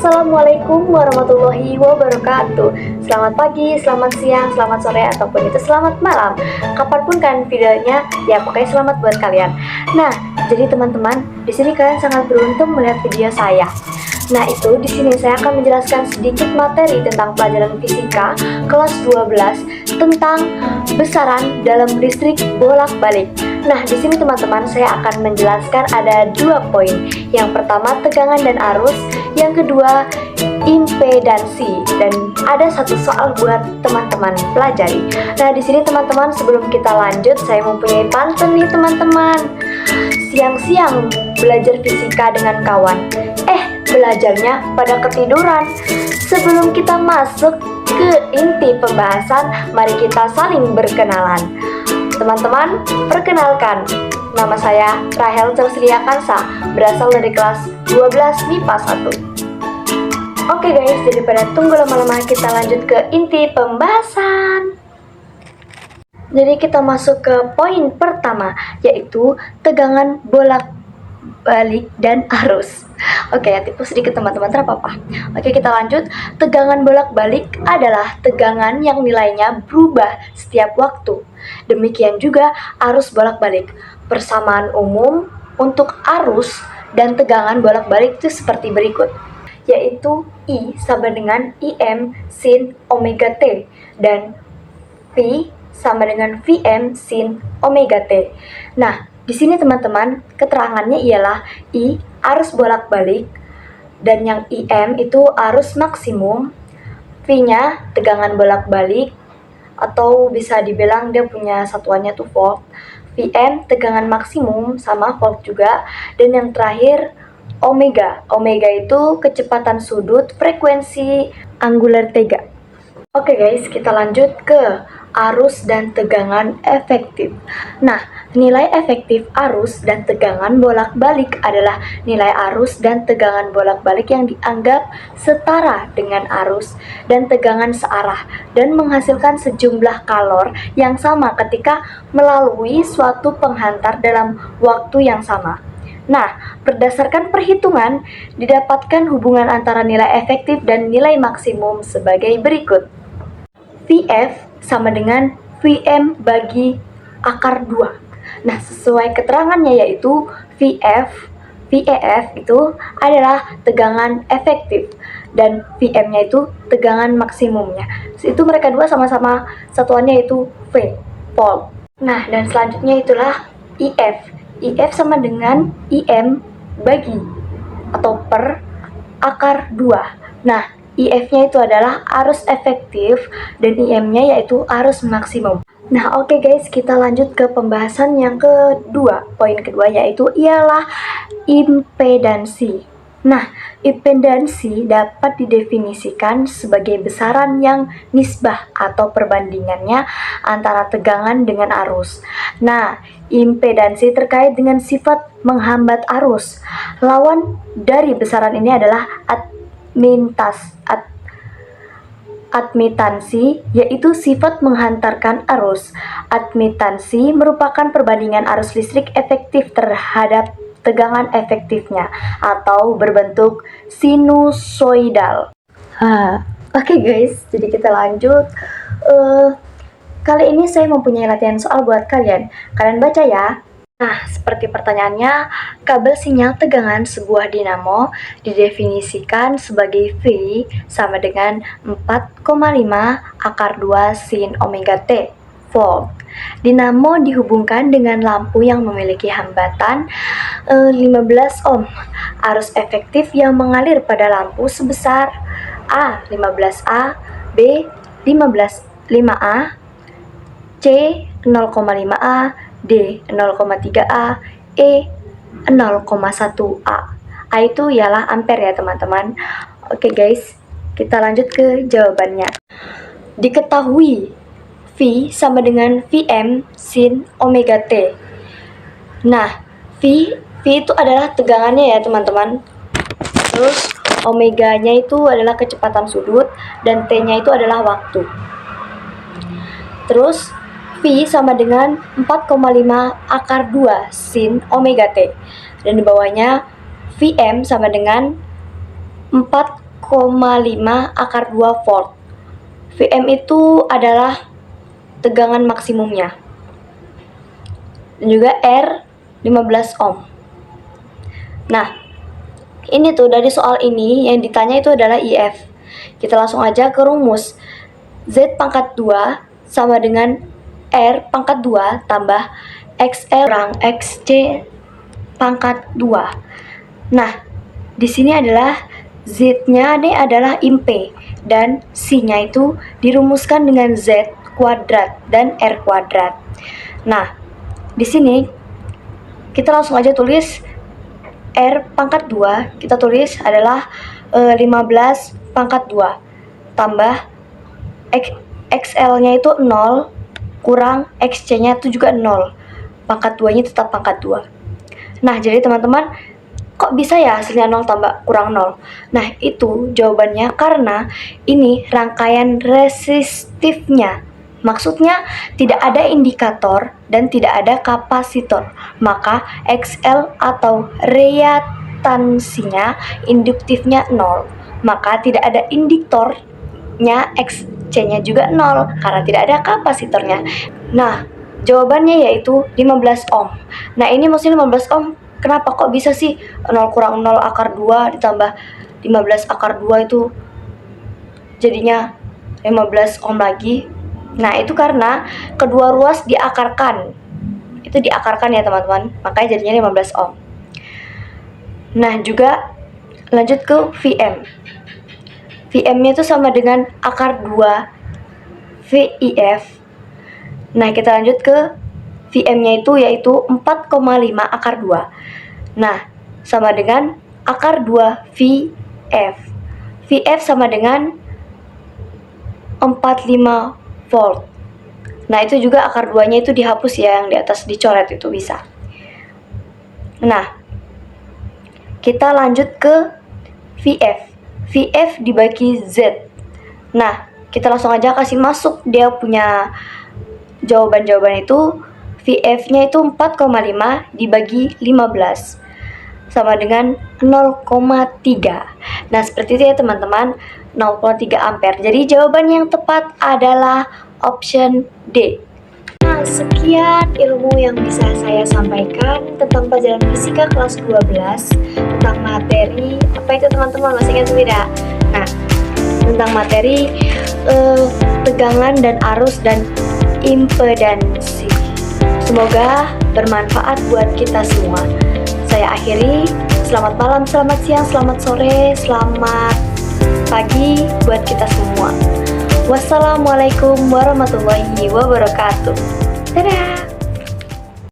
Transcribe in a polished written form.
Assalamualaikum warahmatullahi wabarakatuh. Selamat pagi, selamat siang, selamat sore, ataupun itu selamat malam. Kapanpun kan videonya, ya pokoknya selamat buat kalian. Nah, jadi teman-teman, di sini kalian sangat beruntung melihat video saya. Nah, itu di sini saya akan menjelaskan sedikit materi tentang pelajaran fisika kelas 12 tentang besaran dalam listrik bolak-balik. Nah, di sini teman-teman saya akan menjelaskan ada 2 poin. Yang pertama tegangan dan arus, yang kedua impedansi, dan ada 1 soal buat teman-teman pelajari. Nah, di sini teman-teman sebelum kita lanjut saya mempunyai pantun nih teman-teman. Siang-siang belajar fisika dengan kawan, belajarnya pada ketiduran. Sebelum kita masuk ke inti pembahasan, mari kita saling berkenalan. Teman-teman, perkenalkan, nama saya Rahel Celsilia Kansa, berasal dari kelas 12 MIPA 1. Oke guys, daripada tunggu lama-lama, kita lanjut ke inti pembahasan. Jadi kita masuk ke poin pertama, yaitu tegangan bolak-balik dan arus. Oke, tipu sedikit teman-teman, terapa-apa. Oke, kita lanjut. Tegangan bolak-balik adalah tegangan yang nilainya berubah setiap waktu. Demikian juga arus bolak-balik. Persamaan umum untuk arus dan tegangan bolak-balik itu seperti berikut, yaitu I sama dengan Im sin omega T dan V sama dengan Vm sin omega T. Nah, di sini teman-teman keterangannya ialah I arus bolak-balik, dan yang Im itu arus maksimum, V-nya tegangan bolak-balik, atau bisa dibilang dia punya satuannya tuh volt. Vm tegangan maksimum sama volt juga, dan yang terakhir omega. Omega itu kecepatan sudut frekuensi angular theta. Oke guys, kita lanjut ke arus dan tegangan efektif. Nah, nilai efektif arus dan tegangan bolak-balik adalah nilai arus dan tegangan bolak-balik yang dianggap setara dengan arus dan tegangan searah dan menghasilkan sejumlah kalor yang sama ketika melalui suatu penghantar dalam waktu yang sama. Nah, berdasarkan perhitungan, didapatkan hubungan antara nilai efektif dan nilai maksimum sebagai berikut. Vf sama dengan Vm bagi akar 2. Nah, sesuai keterangannya yaitu VF itu adalah tegangan efektif dan Vm-nya itu tegangan maksimumnya. Itu mereka dua sama-sama satuannya yaitu V, volt. Nah, dan selanjutnya itulah IF. IF sama dengan Im bagi atau per akar 2. Nah, IF-nya itu adalah arus efektif dan IM-nya yaitu arus maksimum. Nah, oke guys, kita lanjut ke pembahasan yang kedua. Poin kedua yaitu ialah impedansi. Nah, impedansi dapat didefinisikan sebagai besaran yang nisbah atau perbandingannya antara tegangan dengan arus. Nah, impedansi terkait dengan sifat menghambat arus. Lawan dari besaran ini adalah admitansi, yaitu sifat menghantarkan arus. Admitansi merupakan perbandingan arus listrik efektif terhadap tegangan efektifnya atau berbentuk sinusoidal. Oke guys, jadi kita lanjut. Kali ini saya mempunyai latihan soal buat kalian. Kalian baca ya. Nah, seperti pertanyaannya, kabel sinyal tegangan sebuah dinamo didefinisikan sebagai V sama dengan 4,5 akar 2 sin omega T volt. Dinamo dihubungkan dengan lampu yang memiliki hambatan 15 ohm. Arus efektif yang mengalir pada lampu sebesar A 15A, B 5A, C 0,5A, D 0,3A, E 0,1A. A itu ialah ampere ya teman-teman. Oke guys, kita lanjut ke jawabannya. Diketahui V sama dengan Vm sin omega T. Nah, V itu adalah tegangannya ya teman-teman. Terus omeganya itu adalah kecepatan sudut dan T-nya itu adalah waktu. Terus V sama dengan 4,5 akar 2 sin omega T. Dan di bawahnya Vm sama dengan 4,5 akar 2 volt. Vm itu adalah tegangan maksimumnya. Dan juga R 15 ohm. Nah, ini tuh dari soal ini yang ditanya itu adalah IF. Kita langsung aja ke rumus. Z pangkat 2 sama dengan R pangkat 2 tambah XL kurang XC pangkat 2. Nah, di sini adalah Z-nya ini adalah impe dan C-nya itu dirumuskan dengan Z kuadrat dan R kuadrat. Nah, di sini kita langsung aja tulis R pangkat 2, kita tulis adalah 15 pangkat 2 tambah XL-nya itu 0 kurang XC-nya itu juga 0. Pangkat 2-nya tetap pangkat 2. Nah, jadi teman-teman, kok bisa ya hasilnya 0 tambah kurang 0? Nah, itu jawabannya karena ini rangkaian resistifnya. Maksudnya tidak ada indikator dan tidak ada kapasitor. Maka XL atau reaktansinya induktifnya 0. Maka tidak ada induktornya, XC-nya juga 0 karena tidak ada kapasitornya. Nah, jawabannya yaitu 15 ohm. Nah, ini maksudnya 15 ohm. Kenapa kok bisa sih 0 kurang 0 akar 2 ditambah 15 akar 2 itu jadinya 15 ohm lagi? Nah, itu karena kedua ruas diakarkan. Itu diakarkan ya teman-teman, makanya jadinya 15 ohm. Nah, juga lanjut ke Vm. Vm-nya itu sama dengan akar 2 VIF. Nah, kita lanjut ke Vm-nya itu yaitu 4,5 akar 2. Nah, sama dengan akar 2 VF. VF sama dengan 45 volt. Nah, itu juga akar 2-nya itu dihapus ya, yang di atas dicoret itu bisa. Nah, kita lanjut ke VF. VF dibagi Z. Nah, kita langsung aja kasih masuk dia punya jawaban-jawaban itu. VF-nya itu 4,5 dibagi 15 sama dengan 0,3. Nah, seperti itu ya teman-teman, 0,3 ampere. Jadi jawaban yang tepat adalah option D. Nah, sekian ilmu yang bisa saya sampaikan tentang pelajaran fisika kelas 12 tentang materi apa itu teman-teman, masih ingat tidak? Nah, tentang materi tegangan dan arus dan impedansi. Semoga bermanfaat buat kita semua. Saya akhiri, selamat malam, selamat siang, selamat sore, selamat pagi buat kita semua. Wassalamualaikum warahmatullahi wabarakatuh. Dadah!